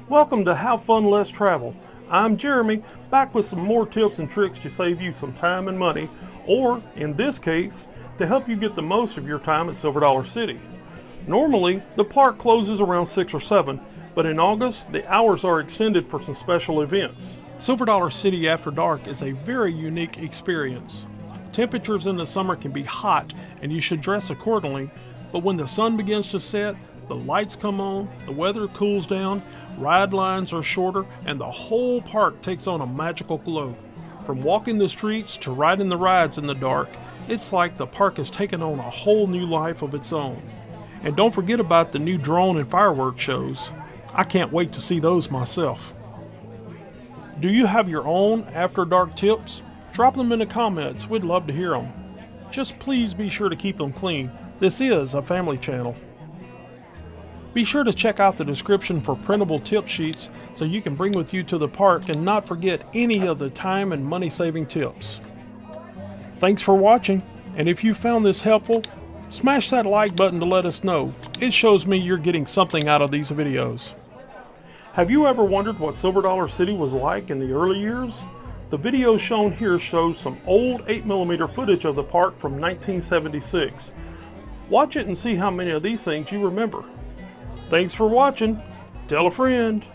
Welcome to Have Fun, Let's Travel. I'm Jeremy, back with some more tips and tricks to save you some time and money, or in this case, to help you get the most of your time at Silver Dollar City. Normally, the park closes around 6 or 7, but in August, the hours are extended for some special events. Silver Dollar City after dark is a very unique experience. Temperatures in the summer can be hot and you should dress accordingly, but when the sun begins to set, the lights come on, the weather cools down, ride lines are shorter, and the whole park takes on a magical glow. From walking the streets to riding the rides in the dark, it's like the park has taken on a whole new life of its own. And don't forget about the new drone and fireworks shows. I can't wait to see those myself. Do you have your own after dark tips? Drop them in the comments, we'd love to hear them. Just please be sure to keep them clean. This is a family channel. Be sure to check out the description for printable tip sheets so you can bring with you to the park and not forget any of the time and money saving tips. Thanks for watching, and if you found this helpful, smash that like button to let us know. It shows me you're getting something out of these videos. Have you ever wondered what Silver Dollar City was like in the early years? The video shown here shows some old 8mm footage of the park from 1976. Watch it and see how many of these things you remember. Thanks for watching. Tell a friend.